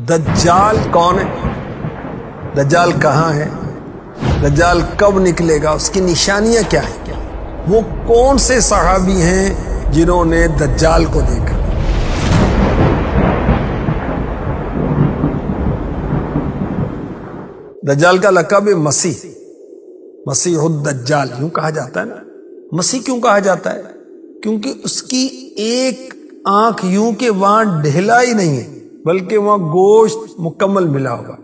دجال کون ہے؟ دجال کہاں ہے؟ دجال کب نکلے گا؟ اس کی نشانیاں کیا ہیں؟ وہ کون سے صحابی ہیں جنہوں نے دجال کو دیکھا؟ دجال کا لقب مسیح الدجال یوں کہا جاتا ہے نا۔ مسیح کیوں کہا جاتا ہے؟ کیونکہ اس کی ایک آنکھ یوں کہ وہاں ڈھلا ہی نہیں ہے، بلکہ وہاں گوشت مکمل ملا ہوگا،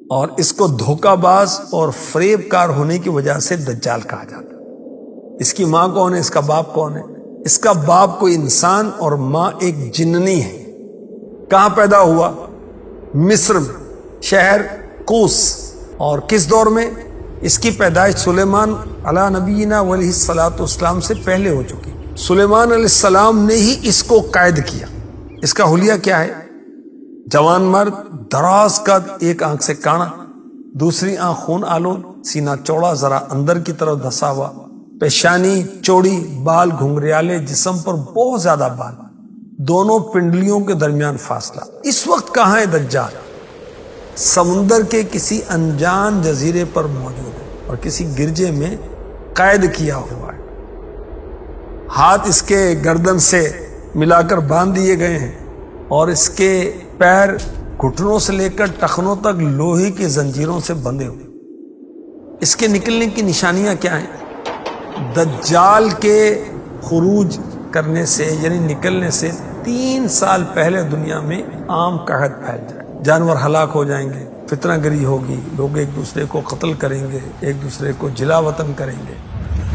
اور اس کو دھوکہ باز اور فریب کار ہونے کی وجہ سے دجال کہا جاتا ہے۔ اس کی ماں کون ہے؟ اس کا باپ کون ہے؟ اس کا باپ کوئی انسان اور ماں ایک جننی ہے۔ کہاں پیدا ہوا؟ مصر میں، شہر کوس۔ اور کس دور میں؟ اس کی پیدائش سلیمان علیہ نبینا علیہ الصلوۃ والسلام سے پہلے ہو چکی۔ سلیمان علیہ السلام نے ہی اس کو قید کیا۔ اس کا حلیہ کیا ہے؟ جوان مرد، دراز قد، ایک آنکھ سے کانا، دوسری آنکھ خون آلود، سینہ چوڑا ذرا اندر کی طرف دھسا ہوا، پیشانی چوڑی، بال گھنگریالے، جسم پر بہت زیادہ بال، دونوں پنڈلیوں کے درمیان فاصلہ۔ اس وقت کہاں ہے دجال؟ سمندر کے کسی انجان جزیرے پر موجود ہے اور کسی گرجے میں قید کیا ہوا ہے۔ ہاتھ اس کے گردن سے ملا کر باندھ دیے گئے ہیں اور اس کے پیر گھٹنوں سے لے کر ٹخنوں تک لوہے کی زنجیروں سے بندھے ہوئے۔ اس کے نکلنے کی نشانیاں کیا ہیں؟ دجال کے خروج کرنے سے یعنی نکلنے سے 3 سال پہلے دنیا میں عام قحط پھیل جائے، جانور ہلاک ہو جائیں گے، فتنہ گری ہوگی، لوگ ایک دوسرے کو قتل کریں گے، ایک دوسرے کو جلا وطن کریں گے۔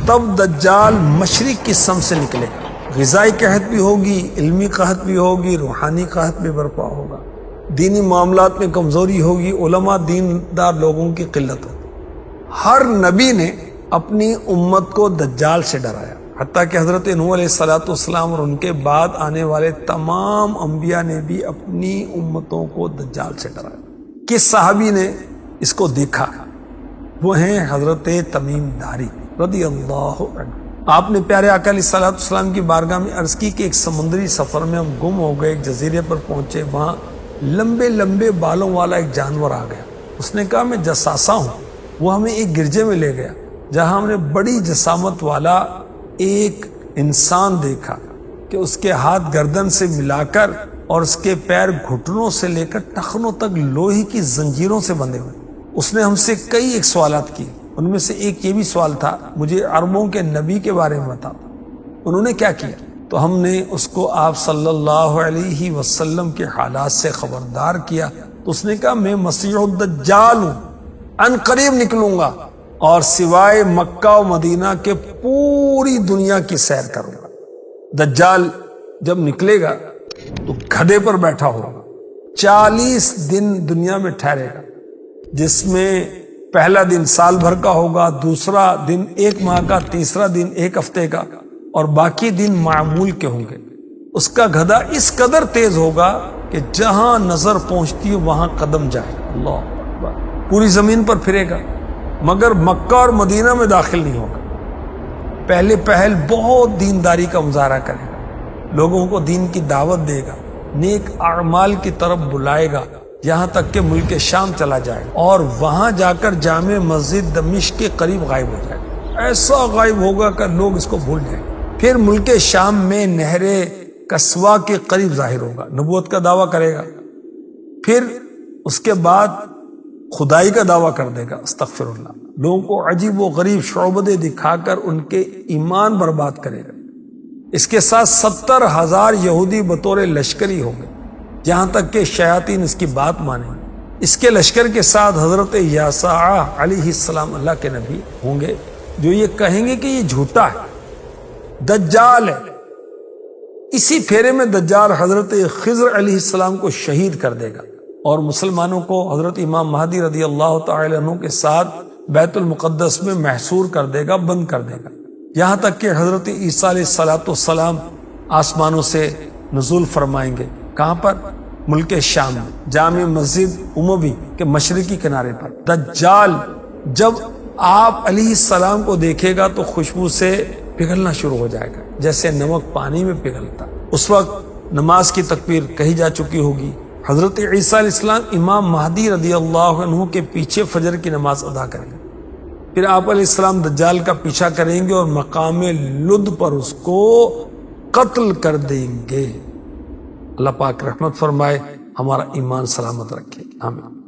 تب دجال مشرق کی سمت سے نکلے گا۔ غذائی قحط بھی ہوگی، علمی قحط بھی ہوگی، روحانی قحط بھی برپا ہوگا، دینی معاملات میں کمزوری ہوگی، علماء دیندار لوگوں کی قلت ہوگی۔ ہر نبی نے اپنی امت کو دجال سے ڈرایا، حتیٰ کہ حضرت نوح علیہ السلام اور ان کے بعد آنے والے تمام انبیاء نے بھی اپنی امتوں کو دجال سے ڈرایا۔ کس صحابی نے اس کو دیکھا؟ وہ ہیں حضرت تمیم داری رضی اللہ عنہ۔ آپ نے پیارے آقا علیہ السلام کی بارگاہ میں عرض کی کہ ایک سمندری سفر میں ہم گم ہو گئے، ایک جزیرے پر پہنچے، وہاں لمبے لمبے بالوں والا ایک جانور آ گیا۔ اس نے کہا میں جساسا ہوں۔ وہ ہمیں ایک گرجے میں لے گیا جہاں ہم نے بڑی جسامت والا ایک انسان دیکھا کہ اس کے ہاتھ گردن سے ملا کر اور اس کے پیر گھٹنوں سے لے کر ٹخنوں تک لوہے کی زنجیروں سے بندھے ہوئے۔ اس نے ہم سے کئی ایک سوالات کیے، ان میں سے ایک یہ بھی سوال تھا مجھے عربوں کے نبی کے بارے میں بتا۔ انہوں نے کیا کیا؟ تو ہم نے اس کو آپ صلی اللہ علیہ وسلم کے حالات سے خبردار کیا۔ تو اس نے کہا میں مسیح الدجال ہوں، ان قریب نکلوں گا اور سوائے مکہ و مدینہ کے پوری دنیا کی سیر کروں گا۔ دجال جب نکلے گا تو گدھے پر بیٹھا ہوگا، 40 دن دنیا میں ٹھہرے گا، جس میں پہلا دن سال بھر کا ہوگا، دوسرا دن 1 ماہ کا، تیسرا دن 1 ہفتے کا، اور باقی دن معمول کے ہوں گے۔ اس کا گدھا اس قدر تیز ہوگا کہ جہاں نظر پہنچتی ہے وہاں قدم جائے گا۔ اللہ اکبر۔ پوری زمین پر پھرے گا مگر مکہ اور مدینہ میں داخل نہیں ہوگا۔ پہلے پہل بہت دینداری کا مظاہرہ کرے گا، لوگوں کو دین کی دعوت دے گا، نیک اعمال کی طرف بلائے گا، یہاں تک کہ ملک شام چلا جائے گا اور وہاں جا کر جامع مسجد دمشق کے قریب غائب ہو جائے گا۔ ایسا غائب ہوگا کہ لوگ اس کو بھول جائیں گے۔ پھر ملک شام میں نہر کسوا کے قریب ظاہر ہوگا، نبوت کا دعویٰ کرے گا۔ پھر اس کے بعد خدائی کا دعویٰ کر دے گا، استغفر اللہ، لوگوں کو عجیب و غریب شعبدے دکھا کر ان کے ایمان برباد کرے گا۔ اس کے ساتھ 70,000 یہودی بطور لشکری ہوں گے، یہاں تک کہ شیاطین اس کی بات مانیں گے۔ اس کے لشکر کے ساتھ حضرت یاسع علیہ السلام اللہ کے نبی ہوں گے، جو یہ کہیں گے کہ یہ جھوٹا ہے، دجال ہے۔ اسی پھیرے میں دجال حضرت خضر علیہ السلام کو شہید کر دے گا اور مسلمانوں کو حضرت امام مہدی رضی اللہ تعالی عنہ کے ساتھ بیت المقدس میں محصور کر دے گا، بند کر دے گا، یہاں تک کہ حضرت عیسیٰ علیہ السلام آسمانوں سے نزول فرمائیں گے۔ کہاں پر؟ ملک شام میں، جامع مسجد اموی کے مشرقی کنارے پر۔ دجال جب آپ علیہ السلام کو دیکھے گا تو خوشبو سے پگھلنا شروع ہو جائے گا، جیسے نمک پانی میں پگھلتا۔ اس وقت نماز کی تکبیر کہی جا چکی ہوگی، حضرت عیسیٰ علیہ السلام امام مہدی رضی اللہ عنہ کے پیچھے فجر کی نماز ادا کریں گے، پھر آپ علیہ السلام دجال کا پیچھا کریں گے اور مقام لد پر اس کو قتل کر دیں گے۔ اللہ پاک رحمت فرمائے، ہمارا ایمان سلامت رکھے، آمین۔